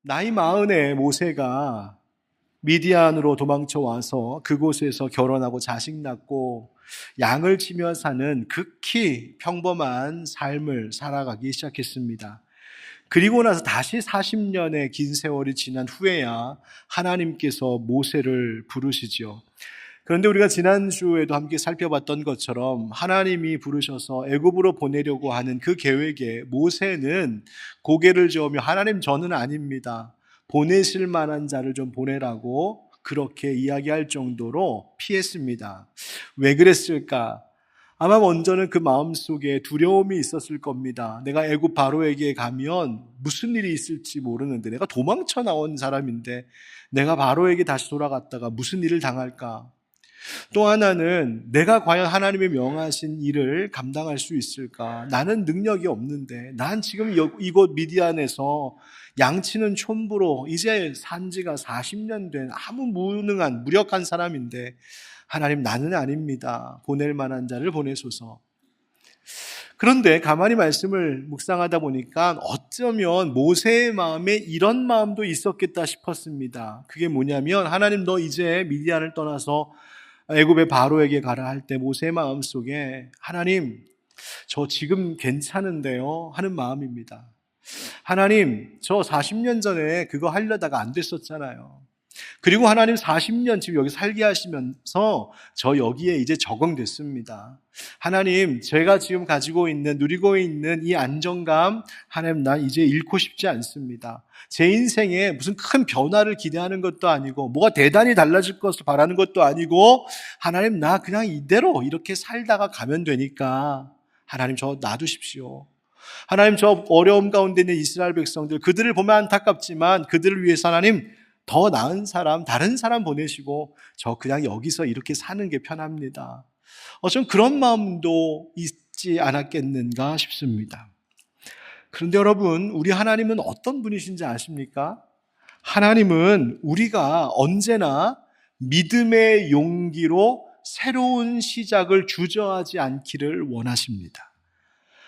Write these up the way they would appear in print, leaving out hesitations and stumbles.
나이 마흔에 모세가 미디안으로 도망쳐 와서 그곳에서 결혼하고 자식 낳고 양을 치며 사는 극히 평범한 삶을 살아가기 시작했습니다. 그리고 나서 다시 40년의 긴 세월이 지난 후에야 하나님께서 모세를 부르시지요. 그런데 우리가 지난주에도 함께 살펴봤던 것처럼 하나님이 부르셔서 애굽으로 보내려고 하는 그 계획에 모세는 고개를 저으며 하나님, 저는 아닙니다, 보내실 만한 자를 좀 보내라고 그렇게 이야기할 정도로 피했습니다. 왜 그랬을까? 아마 먼저는 그 마음속에 두려움이 있었을 겁니다. 내가 애굽 바로에게 가면 무슨 일이 있을지 모르는데, 내가 도망쳐 나온 사람인데 내가 바로에게 다시 돌아갔다가 무슨 일을 당할까? 또 하나는 내가 과연 하나님의 명하신 일을 감당할 수 있을까? 나는 능력이 없는데, 난 지금 이곳 미디안에서 양치는 촌부로 이제 산 지가 40년 된 아무 무능한 무력한 사람인데, 하나님, 나는 아닙니다, 보낼 만한 자를 보내소서. 그런데 가만히 말씀을 묵상하다 보니까 어쩌면 모세의 마음에 이런 마음도 있었겠다 싶었습니다. 그게 뭐냐면, 하나님, 너 이제 미디안을 떠나서 애굽의 바로에게 가라 할 때 모세의 마음속에, 하나님, 저 지금 괜찮은데요 하는 마음입니다. 하나님, 저 40년 전에 그거 하려다가 안 됐었잖아요. 그리고 하나님, 40년 지금 여기 살게 하시면서 저 여기에 이제 적응됐습니다. 하나님, 제가 지금 가지고 있는, 누리고 있는 이 안정감, 하나님, 난 이제 잃고 싶지 않습니다. 제 인생에 무슨 큰 변화를 기대하는 것도 아니고 뭐가 대단히 달라질 것을 바라는 것도 아니고, 하나님, 나 그냥 이대로 이렇게 살다가 가면 되니까 하나님, 저 놔두십시오. 하나님, 저 어려움 가운데 있는 이스라엘 백성들, 그들을 보면 안타깝지만 그들을 위해서 하나님, 더 나은 사람, 다른 사람 보내시고 저 그냥 여기서 이렇게 사는 게 편합니다. 좀 그런 마음도 있지 않았겠는가 싶습니다. 그런데 여러분, 우리 하나님은 어떤 분이신지 아십니까? 하나님은 우리가 언제나 믿음의 용기로 새로운 시작을 주저하지 않기를 원하십니다.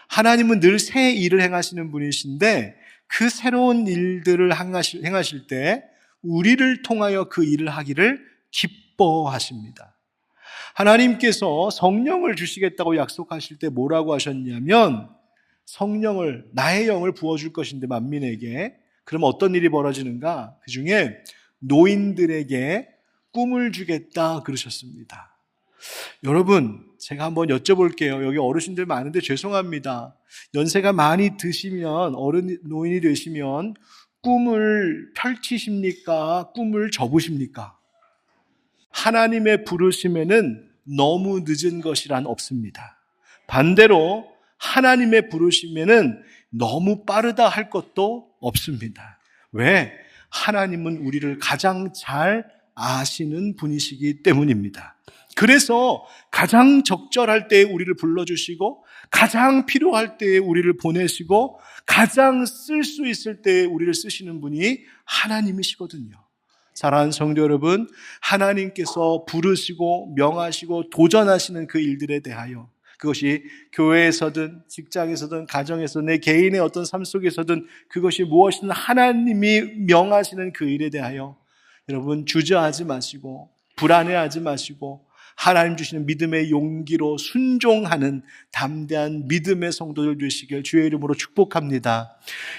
하나님은 늘 새 일을 행하시는 분이신데, 그 새로운 일들을 행하실 때 우리를 통하여 그 일을 하기를 기뻐하십니다. 하나님께서 성령을 주시겠다고 약속하실 때 뭐라고 하셨냐면, 성령을, 나의 영을 부어줄 것인데 만민에게. 그러면 어떤 일이 벌어지는가? 그 중에 노인들에게 꿈을 주겠다 그러셨습니다. 여러분, 제가 한번 여쭤볼게요. 여기 어르신들 많은데 죄송합니다. 연세가 많이 드시면, 노인이 되시면 꿈을 펼치십니까? 꿈을 접으십니까? 하나님의 부르심에는 너무 늦은 것이란 없습니다. 반대로 하나님의 부르심에는 너무 빠르다 할 것도 없습니다. 왜? 하나님은 우리를 가장 잘 아시는 분이시기 때문입니다. 그래서 가장 적절할 때에 우리를 불러주시고, 가장 필요할 때에 우리를 보내시고, 가장 쓸 수 있을 때에 우리를 쓰시는 분이 하나님이시거든요. 사랑하는 성도 여러분, 하나님께서 부르시고 명하시고 도전하시는 그 일들에 대하여, 그것이 교회에서든 직장에서든 가정에서든 내 개인의 어떤 삶 속에서든 그것이 무엇이든 하나님이 명하시는 그 일에 대하여 여러분 주저하지 마시고 불안해하지 마시고 하나님 주시는 믿음의 용기로 순종하는 담대한 믿음의 성도들 되시길 주의 이름으로 축복합니다.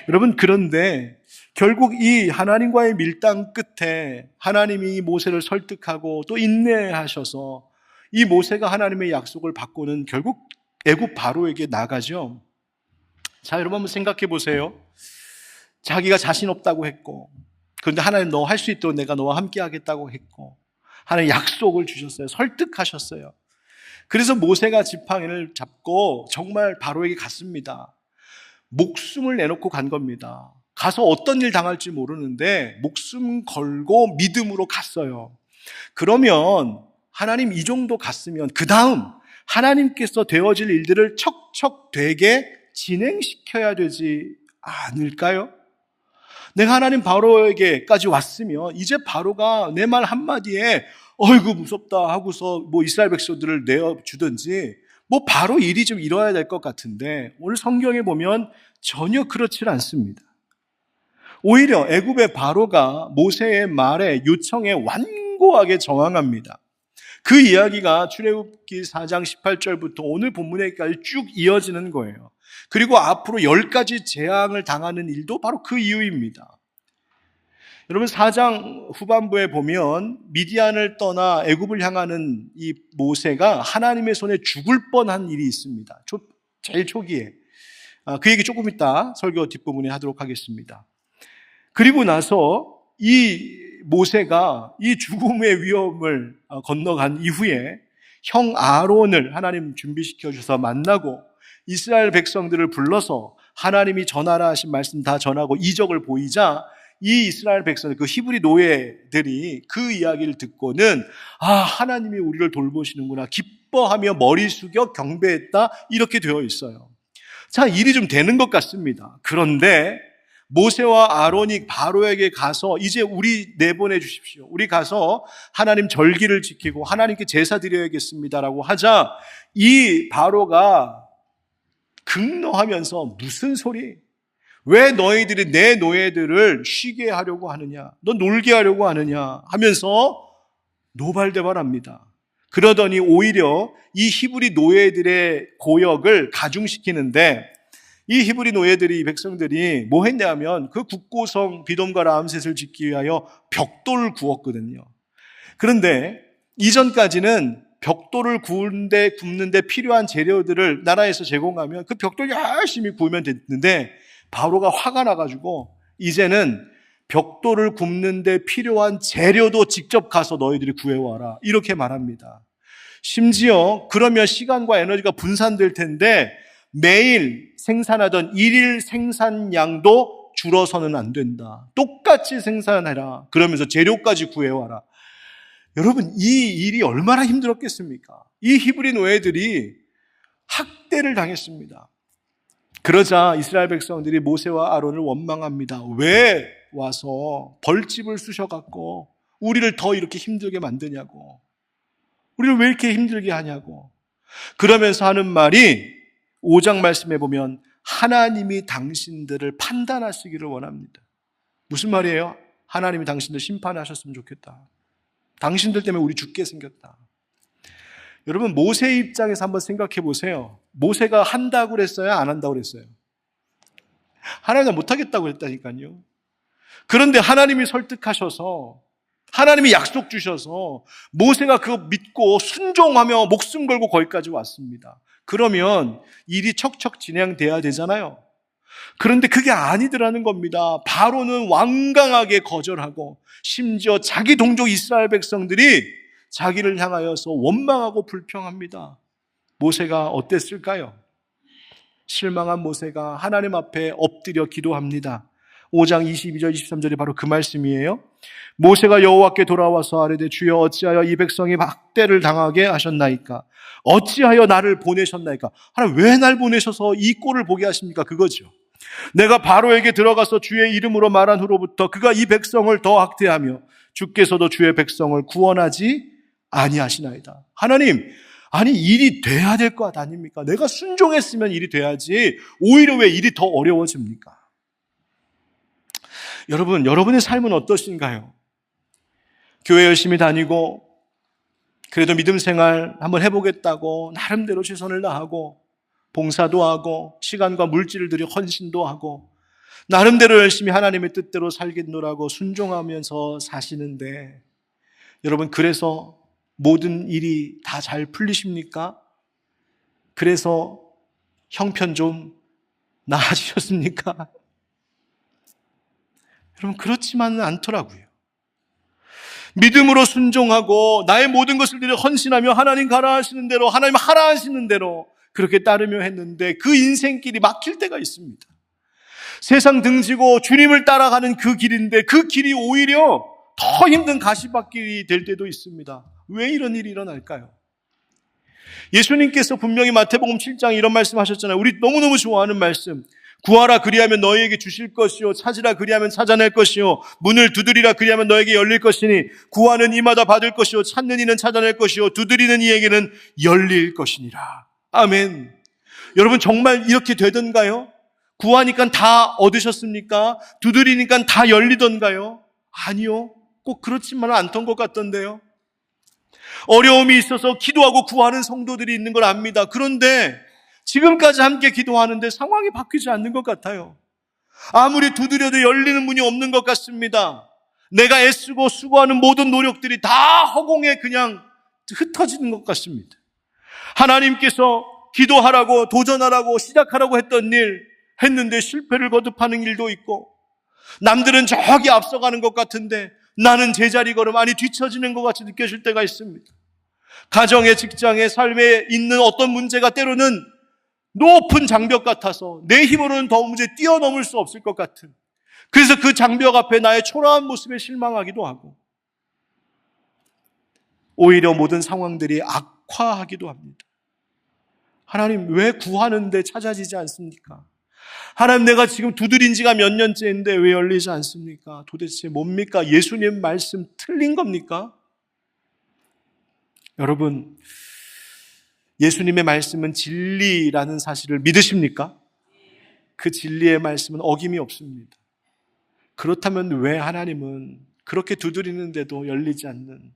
여러분, 그런데 결국 이 하나님과의 밀당 끝에 하나님이 모세를 설득하고 또 인내하셔서 이 모세가 하나님의 약속을 받고는 결국 애굽 바로에게 나가죠. 자, 여러분 한번 생각해 보세요. 자기가 자신 없다고 했고, 그런데 하나님, 너 할 수 있도록 내가 너와 함께 하겠다고 했고, 하나님 약속을 주셨어요. 설득하셨어요. 그래서 모세가 지팡이를 잡고 정말 바로에게 갔습니다. 목숨을 내놓고 간 겁니다. 가서 어떤 일 당할지 모르는데 목숨 걸고 믿음으로 갔어요. 그러면 하나님, 이 정도 갔으면 그 다음 하나님께서 되어질 일들을 척척되게 진행시켜야 되지 않을까요? 내가 하나님 바로에게까지 왔으면 이제 바로가 내 말 한마디에 어이구 무섭다 하고서 이스라엘 백성들을 내어주든지 바로 일이 좀 이뤄야 될 것 같은데, 오늘 성경에 보면 전혀 그렇지 않습니다. 오히려 애굽의 바로가 모세의 말에 요청에 완고하게 저항합니다. 그 이야기가 출애굽기 4장 18절부터 오늘 본문에까지 쭉 이어지는 거예요. 그리고 앞으로 10가지 재앙을 당하는 일도 바로 그 이유입니다. 여러분 4장 후반부에 보면 미디안을 떠나 애굽을 향하는 이 모세가 하나님의 손에 죽을 뻔한 일이 있습니다. 제일 초기에. 그 얘기 조금 이따 설교 뒷부분에 하도록 하겠습니다. 그리고 나서 이 모세가 이 죽음의 위험을 건너간 이후에 형 아론을 하나님 준비시켜 주셔서 만나고 이스라엘 백성들을 불러서 하나님이 전하라 하신 말씀 다 전하고 이적을 보이자 이 이스라엘 백성들, 그 히브리 노예들이 그 이야기를 듣고는 하나님이 우리를 돌보시는구나 기뻐하며 머리 숙여 경배했다 이렇게 되어 있어요. 자, 일이 좀 되는 것 같습니다. 그런데 모세와 아론이 바로에게 가서 이제 우리 내보내 주십시오. 우리 가서 하나님 절기를 지키고 하나님께 제사 드려야겠습니다라고 하자 이 바로가 극노하면서 무슨 소리? 왜 너희들이 내 노예들을 쉬게 하려고 하느냐? 너 놀게 하려고 하느냐? 하면서 노발대발합니다. 그러더니 오히려 이 히브리 노예들의 고역을 가중시키는데 이 히브리 노예들이, 이 백성들이 뭐 했냐면 그 국고성 비돔과 라암셋을 짓기 위하여 벽돌을 구웠거든요. 그런데 이전까지는 벽돌을 굽는데 필요한 재료들을 나라에서 제공하면 그 벽돌 열심히 구우면 됐는데 바로가 화가 나가지고 이제는 벽돌을 굽는데 필요한 재료도 직접 가서 너희들이 구해와라 이렇게 말합니다. 심지어 그러면 시간과 에너지가 분산될 텐데 매일 생산하던 일일 생산량도 줄어서는 안 된다. 똑같이 생산해라. 그러면서 재료까지 구해와라. 여러분, 이 일이 얼마나 힘들었겠습니까? 이 히브리 노예들이 학대를 당했습니다. 그러자 이스라엘 백성들이 모세와 아론을 원망합니다. 왜 와서 벌집을 쑤셔갖고 우리를 더 이렇게 힘들게 만드냐고. 우리를 왜 이렇게 힘들게 하냐고. 그러면서 하는 말이 5장 말씀에 보면 하나님이 당신들을 판단하시기를 원합니다. 무슨 말이에요? 하나님이 당신들 심판하셨으면 좋겠다. 당신들 때문에 우리 죽게 생겼다. 여러분, 모세의 입장에서 한번 생각해 보세요. 모세가 한다고 그랬어요? 안 한다고 그랬어요? 하나님은 못하겠다고 그랬다니까요. 그런데 하나님이 설득하셔서 하나님이 약속 주셔서 모세가 그거 믿고 순종하며 목숨 걸고 거기까지 왔습니다. 그러면 일이 척척 진행돼야 되잖아요. 그런데 그게 아니더라는 겁니다. 바로는 완강하게 거절하고 심지어 자기 동족 이스라엘 백성들이 자기를 향하여서 원망하고 불평합니다. 모세가 어땠을까요? 실망한 모세가 하나님 앞에 엎드려 기도합니다. 5장 22절 23절이 바로 그 말씀이에요. 모세가 여호와께 돌아와서 아뢰되 주여 어찌하여 이 백성이 학대를 당하게 하셨나이까? 어찌하여 나를 보내셨나이까? 하나님 왜 날 보내셔서 이 꼴을 보게 하십니까? 그거죠. 내가 바로에게 들어가서 주의 이름으로 말한 후로부터 그가 이 백성을 더 학대하며 주께서도 주의 백성을 구원하지 아니하시나이다. 하나님, 아니 일이 돼야 될 것 아닙니까? 내가 순종했으면 일이 돼야지 오히려 왜 일이 더 어려워집니까? 여러분, 여러분의 삶은 어떠신가요? 교회 열심히 다니고 그래도 믿음 생활 한번 해보겠다고 나름대로 최선을 다하고 봉사도 하고 시간과 물질을 들여 헌신도 하고 나름대로 열심히 하나님의 뜻대로 살겠노라고 순종하면서 사시는데 여러분, 그래서 모든 일이 다 잘 풀리십니까? 그래서 형편 좀 나아지셨습니까? 여러분, 그렇지만은 않더라고요. 믿음으로 순종하고 나의 모든 것을 들여 헌신하며 하나님 가라 하시는 대로, 하나님 하라 하시는 대로 그렇게 따르며 했는데 그 인생길이 막힐 때가 있습니다. 세상 등지고 주님을 따라가는 그 길인데 그 길이 오히려 더 힘든 가시밭길이 될 때도 있습니다. 왜 이런 일이 일어날까요? 예수님께서 분명히 마태복음 7장에 이런 말씀하셨잖아요. 우리 너무너무 좋아하는 말씀. 구하라 그리하면 너희에게 주실 것이요 찾으라 그리하면 찾아낼 것이요 문을 두드리라 그리하면 너에게 열릴 것이니 구하는 이마다 받을 것이요 찾는 이는 찾아낼 것이요 두드리는 이에게는 열릴 것이니라. 아멘. 여러분, 정말 이렇게 되던가요? 구하니까 다 얻으셨습니까? 두드리니까 다 열리던가요? 아니요. 꼭 그렇지만은 않던 것 같던데요. 어려움이 있어서 기도하고 구하는 성도들이 있는 걸 압니다. 그런데 지금까지 함께 기도하는데 상황이 바뀌지 않는 것 같아요. 아무리 두드려도 열리는 문이 없는 것 같습니다. 내가 애쓰고 수고하는 모든 노력들이 다 허공에 그냥 흩어지는 것 같습니다. 하나님께서 기도하라고 도전하라고 시작하라고 했던 일 했는데 실패를 거듭하는 일도 있고, 남들은 저기 앞서가는 것 같은데 나는 제자리 걸음, 아니 뒤처지는 것 같이 느껴질 때가 있습니다. 가정에, 직장에, 삶에 있는 어떤 문제가 때로는 높은 장벽 같아서 내 힘으로는 도무지 뛰어넘을 수 없을 것 같은, 그래서 그 장벽 앞에 나의 초라한 모습에 실망하기도 하고, 오히려 모든 상황들이 악화하기도 합니다. 하나님, 왜 구하는데 찾아지지 않습니까? 하나님, 내가 지금 두드린 지가 몇 년째인데 왜 열리지 않습니까? 도대체 뭡니까? 예수님 말씀 틀린 겁니까? 여러분, 예수님의 말씀은 진리라는 사실을 믿으십니까? 그 진리의 말씀은 어김이 없습니다. 그렇다면 왜 하나님은 그렇게 두드리는데도 열리지 않는,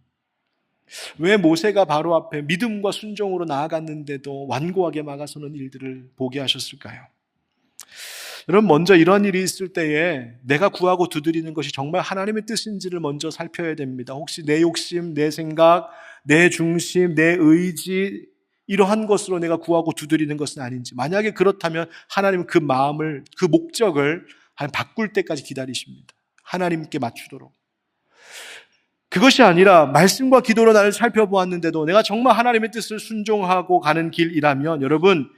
왜 모세가 바로 앞에 믿음과 순종으로 나아갔는데도 완고하게 막아서는 일들을 보게 하셨을까요? 여러분, 먼저 이런 일이 있을 때에 내가 구하고 두드리는 것이 정말 하나님의 뜻인지를 먼저 살펴야 됩니다. 혹시 내 욕심, 내 생각, 내 중심, 내 의지, 이러한 것으로 내가 구하고 두드리는 것은 아닌지. 만약에 그렇다면 하나님은 그 마음을, 그 목적을 바꿀 때까지 기다리십니다. 하나님께 맞추도록. 그것이 아니라 말씀과 기도로 나를 살펴보았는데도 내가 정말 하나님의 뜻을 순종하고 가는 길이라면, 여러분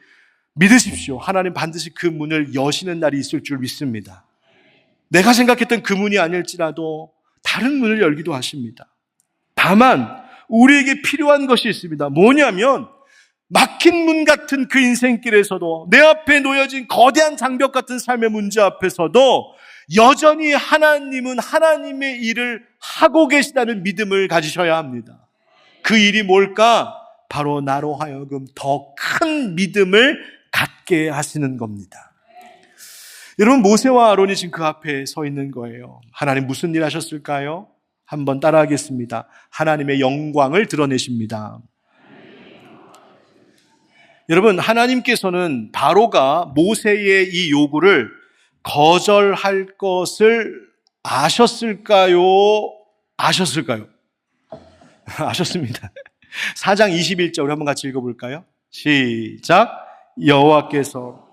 믿으십시오. 하나님 반드시 그 문을 여시는 날이 있을 줄 믿습니다. 내가 생각했던 그 문이 아닐지라도 다른 문을 열기도 하십니다. 다만 우리에게 필요한 것이 있습니다. 뭐냐면, 막힌 문 같은 그 인생길에서도, 내 앞에 놓여진 거대한 장벽 같은 삶의 문제 앞에서도 여전히 하나님은 하나님의 일을 하고 계시다는 믿음을 가지셔야 합니다. 그 일이 뭘까? 바로 나로 하여금 더 큰 믿음을 갖게 하시는 겁니다. 여러분, 모세와 아론이 지금 그 앞에 서 있는 거예요. 하나님 무슨 일 하셨을까요? 한번 따라하겠습니다. 하나님의 영광을 드러내십니다. 여러분, 하나님께서는 바로가 모세의 이 요구를 거절할 것을 아셨을까요? 아셨을까요? 아셨습니다. 4장 21절 우리 한번 같이 읽어볼까요? 시작. 여호와께서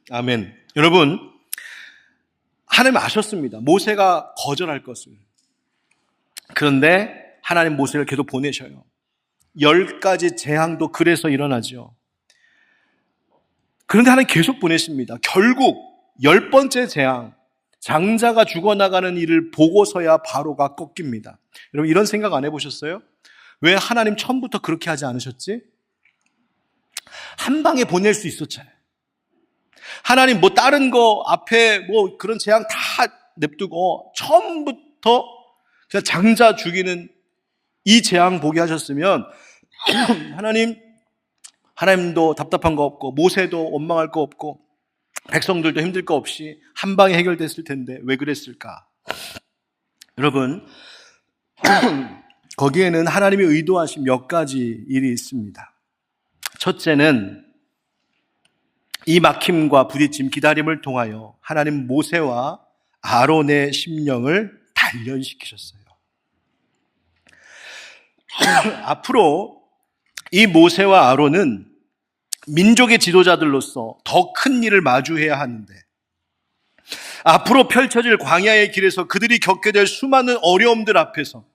아멘. 여러분, 하나님 아셨습니다. 모세가 거절할 것을. 그런데 하나님 모세를 계속 보내셔요. 10가지 재앙도 그래서 일어나죠. 그런데 하나님 계속 보내십니다. 결국 10번째 재앙, 장자가 죽어나가는 일을 보고서야 바로가 꺾입니다. 여러분, 이런 생각 안 해보셨어요? 왜 하나님 처음부터 그렇게 하지 않으셨지? 한 방에 보낼 수 있었잖아요. 하나님 뭐 다른 거 앞에 뭐 그런 재앙 다 냅두고 처음부터 그냥 장자 죽이는 이 재앙 보게 하셨으면 하나님도 답답한 거 없고, 모세도 원망할 거 없고, 백성들도 힘들 거 없이 한 방에 해결됐을 텐데 왜 그랬을까? 여러분, 거기에는 하나님이 의도하신 몇 가지 일이 있습니다. 첫째는 이 막힘과 부딪힘, 기다림을 통하여 하나님 모세와 아론의 심령을 단련시키셨어요. 앞으로 이 모세와 아론은 민족의 지도자들로서 더 큰 일을 마주해야 하는데, 앞으로 펼쳐질 광야의 길에서 그들이 겪게 될 수많은 어려움들 앞에서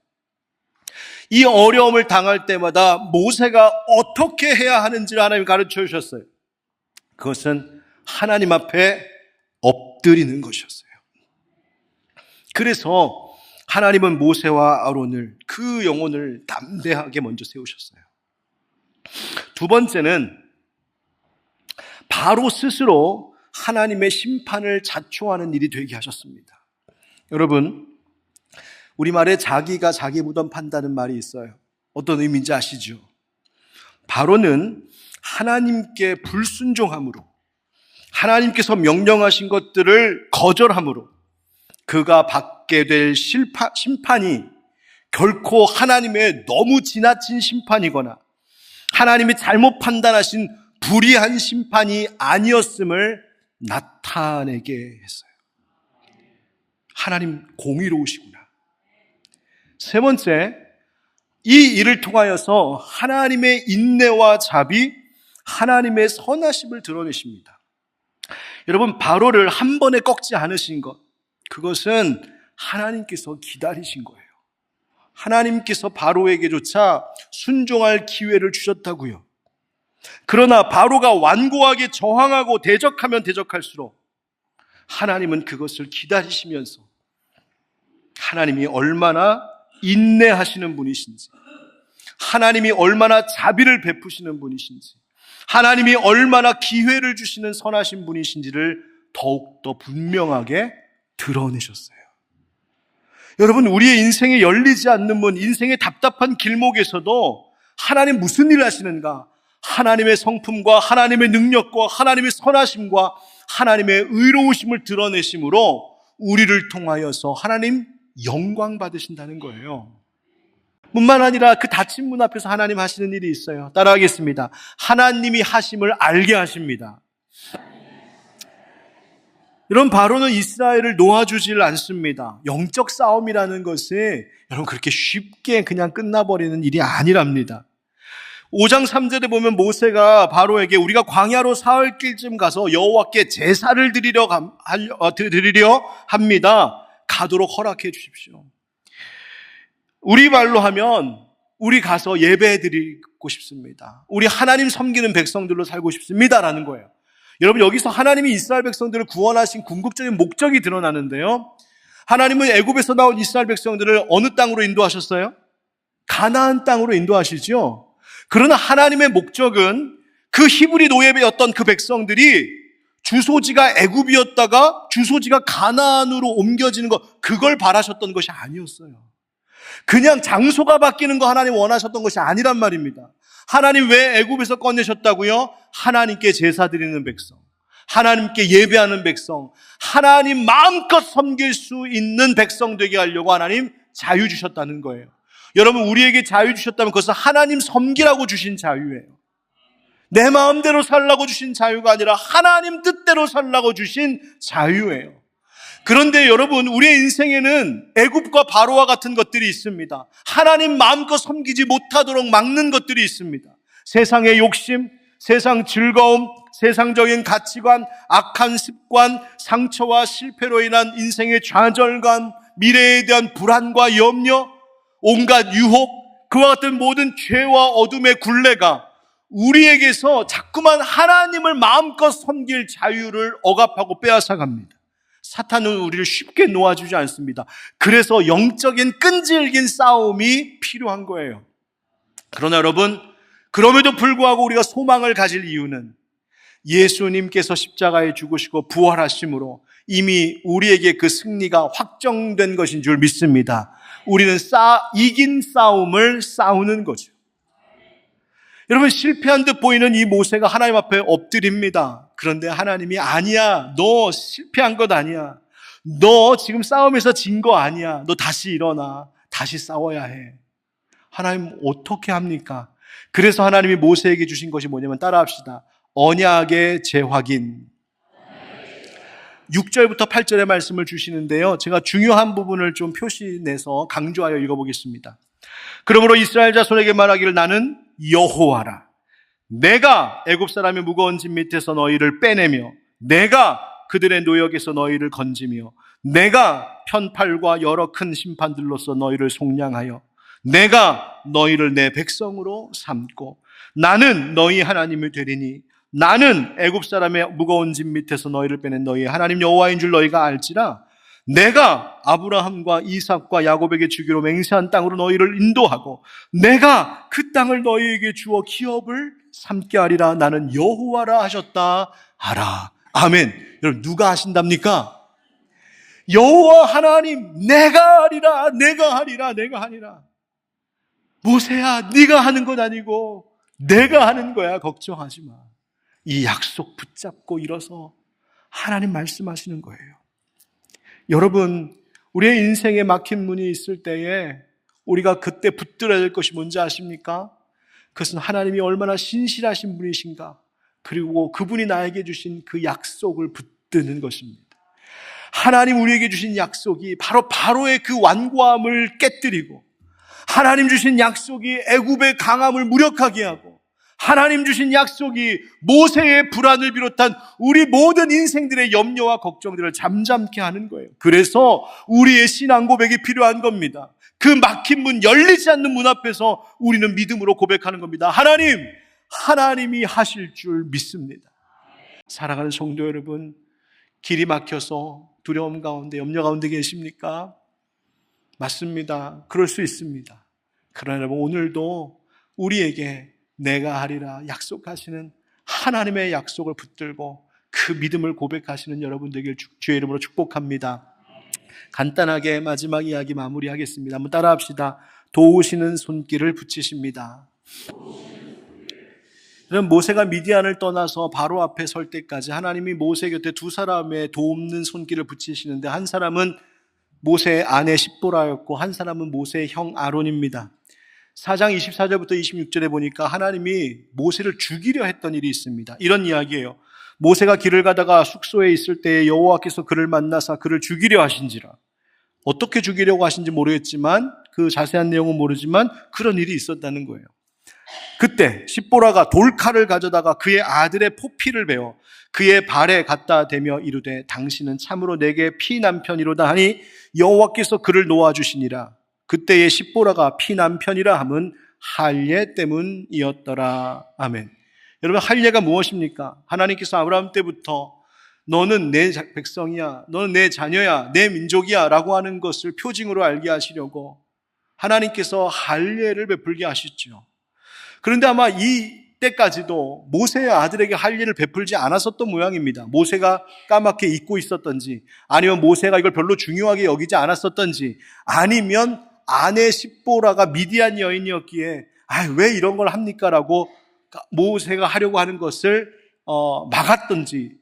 이 어려움을 당할 때마다 모세가 어떻게 해야 하는지를 하나님이 가르쳐 주셨어요. 그것은 하나님 앞에 엎드리는 것이었어요. 그래서 하나님은 모세와 아론을, 그 영혼을 담대하게 먼저 세우셨어요. 두 번째는 바로 스스로 하나님의 심판을 자초하는 일이 되게 하셨습니다. 여러분, 우리말에 자기가 자기 무덤 판다는 말이 있어요. 어떤 의미인지 아시죠? 바로는 하나님께 불순종함으로, 하나님께서 명령하신 것들을 거절함으로 그가 받게 될 심판이 결코 하나님의 너무 지나친 심판이거나 하나님이 잘못 판단하신 불의한 심판이 아니었음을 나타내게 했어요. 하나님 공의로우시구나. 세 번째, 이 일을 통하여서 하나님의 인내와 자비, 하나님의 선하심을 드러내십니다. 여러분, 바로를 한 번에 꺾지 않으신 것, 그것은 하나님께서 기다리신 거예요. 하나님께서 바로에게조차 순종할 기회를 주셨다고요. 그러나 바로가 완고하게 저항하고 대적하면 대적할수록 하나님은 그것을 기다리시면서 하나님이 얼마나 인내하시는 분이신지, 하나님이 얼마나 자비를 베푸시는 분이신지, 하나님이 얼마나 기회를 주시는 선하신 분이신지를 더욱더 분명하게 드러내셨어요. 여러분, 우리의 인생에 열리지 않는 문, 인생의 답답한 길목에서도 하나님 무슨 일을 하시는가? 하나님의 성품과 하나님의 능력과 하나님의 선하심과 하나님의 의로우심을 드러내심으로 우리를 통하여서 하나님 영광 받으신다는 거예요. 뿐만 아니라 그 닫힌 문 앞에서 하나님 하시는 일이 있어요. 따라하겠습니다. 하나님이 하심을 알게 하십니다. 여러분, 바로는 이스라엘을 놓아주질 않습니다. 영적 싸움이라는 것이 여러분 그렇게 쉽게 그냥 끝나버리는 일이 아니랍니다. 5장 3절에 보면 모세가 바로에게 우리가 광야로 사흘 길쯤 가서 여호와께 제사를 드리려 합니다. 가도록 허락해 주십시오. 우리 말로 하면 우리 가서 예배 드리고 싶습니다. 우리 하나님 섬기는 백성들로 살고 싶습니다라는 거예요. 여러분, 여기서 하나님이 이스라엘 백성들을 구원하신 궁극적인 목적이 드러나는데요. 하나님은 애굽에서 나온 이스라엘 백성들을 어느 땅으로 인도하셨어요? 가나안 땅으로 인도하시죠. 그러나 하나님의 목적은 그 히브리 노예였던 그 백성들이 주소지가 애굽이었다가 주소지가 가나안으로 옮겨지는 것, 그걸 바라셨던 것이 아니었어요. 그냥 장소가 바뀌는 거 하나님 원하셨던 것이 아니란 말입니다. 하나님 왜 애굽에서 꺼내셨다고요? 하나님께 제사 드리는 백성, 하나님께 예배하는 백성, 하나님 마음껏 섬길 수 있는 백성 되게 하려고 하나님 자유 주셨다는 거예요. 여러분, 우리에게 자유 주셨다면 그것은 하나님 섬기라고 주신 자유예요. 내 마음대로 살라고 주신 자유가 아니라 하나님 뜻대로 살라고 주신 자유예요. 그런데 여러분, 우리의 인생에는 애굽과 바로와 같은 것들이 있습니다. 하나님 마음껏 섬기지 못하도록 막는 것들이 있습니다. 세상의 욕심, 세상 즐거움, 세상적인 가치관, 악한 습관, 상처와 실패로 인한 인생의 좌절감, 미래에 대한 불안과 염려, 온갖 유혹, 그와 같은 모든 죄와 어둠의 굴레가 우리에게서 자꾸만 하나님을 마음껏 섬길 자유를 억압하고 빼앗아갑니다. 사탄은 우리를 쉽게 놓아주지 않습니다. 그래서 영적인 끈질긴 싸움이 필요한 거예요. 그러나 여러분, 그럼에도 불구하고 우리가 소망을 가질 이유는 예수님께서 십자가에 죽으시고 부활하심으로 이미 우리에게 그 승리가 확정된 것인 줄 믿습니다. 우리는 이긴 싸움을 싸우는 거죠. 여러분, 실패한 듯 보이는 이 모세가 하나님 앞에 엎드립니다. 그런데 하나님이 아니야, 너 실패한 것 아니야, 너 지금 싸움에서 진 거 아니야, 너 다시 일어나, 다시 싸워야 해. 하나님 어떻게 합니까? 그래서 하나님이 모세에게 주신 것이 뭐냐면, 따라합시다. 언약의 재확인. 6절부터 8절의 말씀을 주시는데요, 제가 중요한 부분을 좀 표시내서 강조하여 읽어보겠습니다. 그러므로 이스라엘 자손에게 말하기를, 나는 여호와라. 내가 애굽 사람의 무거운 짐 밑에서 너희를 빼내며 내가 그들의 노역에서 너희를 건지며 내가 편팔과 여러 큰 심판들로서 너희를 속량하여 내가 너희를 내 백성으로 삼고 나는 너희 하나님이 되리니 나는 애굽 사람의 무거운 짐 밑에서 너희를 빼낸 너희의 하나님 여호와인 줄 너희가 알지라. 내가 아브라함과 이삭과 야곱에게 주기로 맹세한 땅으로 너희를 인도하고 내가 그 땅을 너희에게 주어 기업을 삼게 하리라. 나는 여호와라 하셨다 하라. 아멘. 여러분, 누가 하신답니까? 여호와 하나님, 내가 하리라, 내가 하리라, 내가 하리라. 모세야, 네가 하는 것 아니고 내가 하는 거야. 걱정하지 마. 이 약속 붙잡고 일어서 하나님 말씀하시는 거예요. 여러분, 우리의 인생에 막힌 문이 있을 때에 우리가 그때 붙들어야 될 것이 뭔지 아십니까? 그것은 하나님이 얼마나 신실하신 분이신가, 그리고 그분이 나에게 주신 그 약속을 붙드는 것입니다. 하나님 우리에게 주신 약속이 바로 바로의 그 완고함을 깨뜨리고, 하나님 주신 약속이 애굽의 강함을 무력하게 하고, 하나님 주신 약속이 모세의 불안을 비롯한 우리 모든 인생들의 염려와 걱정들을 잠잠케 하는 거예요. 그래서 우리의 신앙 고백이 필요한 겁니다. 그 막힌 문, 열리지 않는 문 앞에서 우리는 믿음으로 고백하는 겁니다. 하나님이 하실 줄 믿습니다. 사랑하는 성도 여러분, 길이 막혀서 두려움 가운데, 염려 가운데 계십니까? 맞습니다. 그럴 수 있습니다. 그러나 여러분, 오늘도 우리에게 내가 하리라 약속하시는 하나님의 약속을 붙들고 그 믿음을 고백하시는 여러분 되길 주의 이름으로 축복합니다. 간단하게 마지막 이야기 마무리하겠습니다. 한번 따라합시다. 도우시는 손길을 붙이십니다. 모세가 미디안을 떠나서 바로 앞에 설 때까지 하나님이 모세 곁에 두 사람의 돕는 손길을 붙이시는데, 한 사람은 모세의 아내 십보라였고 한 사람은 모세의 형 아론입니다. 4장 24절부터 26절에 보니까 하나님이 모세를 죽이려 했던 일이 있습니다. 이런 이야기예요. 모세가 길을 가다가 숙소에 있을 때에 여호와께서 그를 만나사 그를 죽이려 하신지라. 어떻게 죽이려고 하신지 모르겠지만, 그 자세한 내용은 모르지만 그런 일이 있었다는 거예요. 그때 십보라가 돌칼을 가져다가 그의 아들의 포피를 베어 그의 발에 갖다 대며 이르되 당신은 참으로 내게 피난편이로다 하니 여호와께서 그를 놓아주시니라. 그때의 십보라가 피난편이라 함은 할례 때문이었더라. 아멘. 여러분, 할례가 무엇입니까? 하나님께서 아브라함 때부터 너는 내 백성이야, 너는 내 자녀야, 내 민족이야 라고 하는 것을 표징으로 알게 하시려고 하나님께서 할례를 베풀게 하셨죠. 그런데 아마 이때까지도 모세의 아들에게 할례를 베풀지 않았었던 모양입니다. 모세가 까맣게 잊고 있었던지, 아니면 모세가 이걸 별로 중요하게 여기지 않았었던지, 아니면 아내 십보라가 미디안 여인이었기에 왜 이런 걸 합니까? 라고 모세가 하려고 하는 것을 막았던지,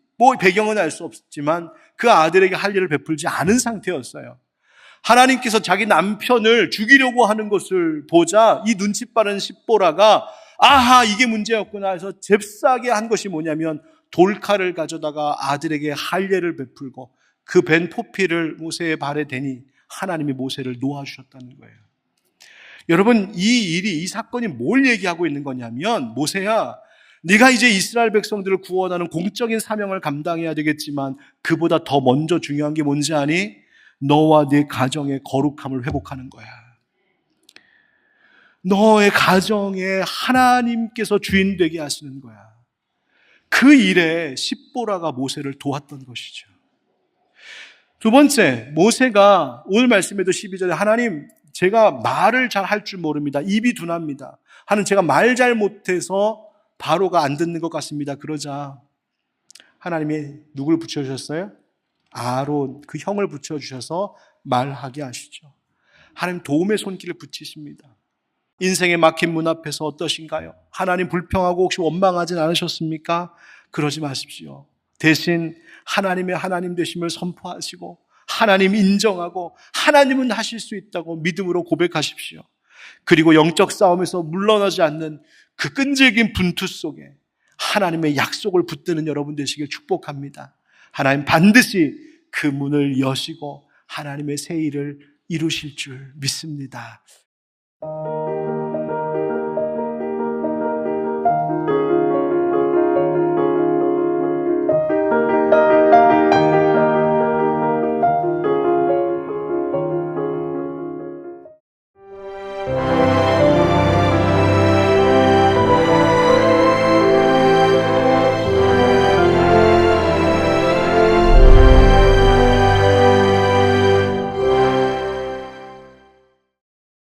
배경은 알 수 없지만 그 아들에게 할례를 베풀지 않은 상태였어요. 하나님께서 자기 남편을 죽이려고 하는 것을 보자 이 눈치 빠른 십보라가 아하, 이게 문제였구나 해서 잽싸게 한 것이 뭐냐면 돌칼을 가져다가 아들에게 할례를 베풀고 그 벤 포피를 모세의 발에 대니 하나님이 모세를 놓아주셨다는 거예요. 여러분, 이 사건이 뭘 얘기하고 있는 거냐면, 모세야, 네가 이제 이스라엘 백성들을 구원하는 공적인 사명을 감당해야 되겠지만 그보다 더 먼저 중요한 게 뭔지 아니? 너와 네 가정의 거룩함을 회복하는 거야. 너의 가정에 하나님께서 주인 되게 하시는 거야. 그 일에 십보라가 모세를 도왔던 것이죠. 두 번째, 모세가 오늘 말씀에도 12절에 하나님, 제가 말을 잘 할 줄 모릅니다. 입이 둔합니다. 하는 제가 말 잘 못해서 바로가 안 듣는 것 같습니다. 그러자 하나님이 누굴 붙여주셨어요? 아론, 그 형을 붙여주셔서 말하게 하시죠. 하나님 도움의 손길을 붙이십니다. 인생의 막힌 문 앞에서 어떠신가요? 하나님 불평하고 혹시 원망하진 않으셨습니까? 그러지 마십시오. 대신 하나님의 하나님 되심을 선포하시고 하나님 인정하고 하나님은 하실 수 있다고 믿음으로 고백하십시오. 그리고 영적 싸움에서 물러나지 않는 그 끈질긴 분투 속에 하나님의 약속을 붙드는 여러분 되시길 축복합니다. 하나님 반드시 그 문을 여시고 하나님의 새 일을 이루실 줄 믿습니다.